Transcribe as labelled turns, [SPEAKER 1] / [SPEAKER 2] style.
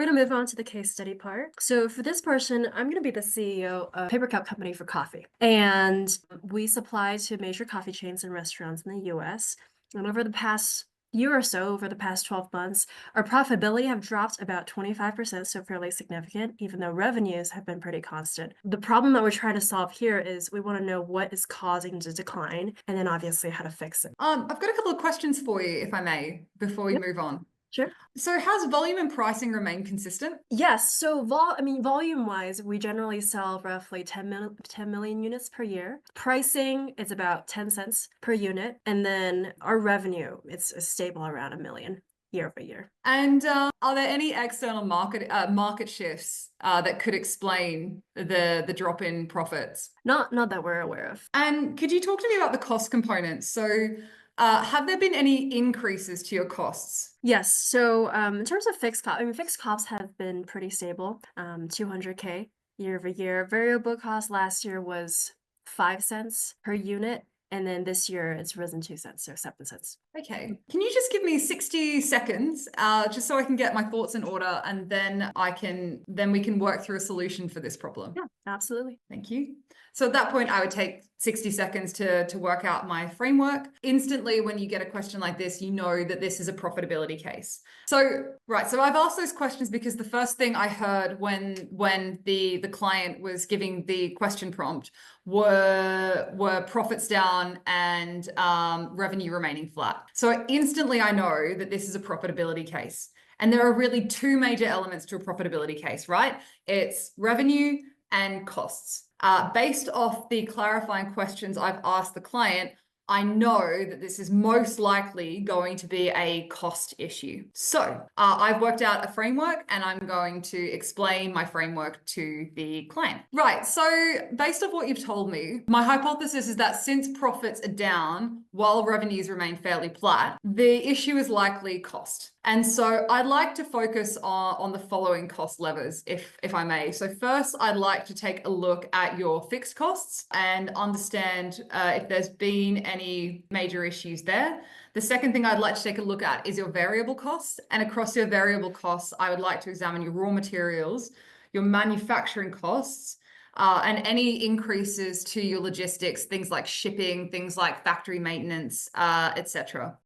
[SPEAKER 1] We're going to move on to the case study part. So for this person, I'm going to be the CEO of a paper cup company for coffee. And we supply to major coffee chains and restaurants in the US. And over the past year or so, over the past 12 months, our profitability have dropped about 25%, so fairly significant, even though revenues have been pretty constant. The problem that we're trying to solve here is we want to know what is causing the decline, and then obviously how to fix it.
[SPEAKER 2] I've got a couple of questions for you, if I may, before we move on.
[SPEAKER 1] Sure.
[SPEAKER 2] So has volume and pricing remained consistent?
[SPEAKER 1] Yes. So volume-wise, we generally sell roughly 10 million units per year. Pricing is about 10 cents per unit. And then our revenue, it's stable around 1 million year over year.
[SPEAKER 2] And are there any external market shifts that could explain the drop in profits?
[SPEAKER 1] Not that we're aware of.
[SPEAKER 2] And could you talk to me about the cost components? So have there been any increases to your costs?
[SPEAKER 1] Yes. So in terms of fixed costs, fixed costs have been pretty stable, 200K year over year. Variable cost last year was 5 cents per unit. And then this year it's risen 2 cents, so 7 cents.
[SPEAKER 2] Okay. Can you just give me 60 seconds, just so I can get my thoughts in order, and then we can work through a solution for this problem?
[SPEAKER 1] Yeah, absolutely.
[SPEAKER 2] Thank you. So at that point, I would take 60 seconds to work out my framework. Instantly, when you get a question like this, you know that this is a profitability case. So, right, so I've asked those questions because the first thing I heard when the client was giving the question prompt were profits down and revenue remaining flat. So instantly I know that this is a profitability case. And there are really two major elements to a profitability case, right? It's revenue and costs. Based off the clarifying questions I've asked the client, I know that this is most likely going to be a cost issue. So I've worked out a framework and I'm going to explain my framework to the client. Right, so based off what you've told me, my hypothesis is that since profits are down while revenues remain fairly flat, the issue is likely cost. And so I'd like to focus on the following cost levers, if I may. So first, I'd like to take a look at your fixed costs and understand if there's been any major issues there. The second thing I'd like to take a look at is your variable costs. And across your variable costs, I would like to examine your raw materials, your manufacturing costs, and any increases to your logistics, things like shipping, things like factory maintenance, etc.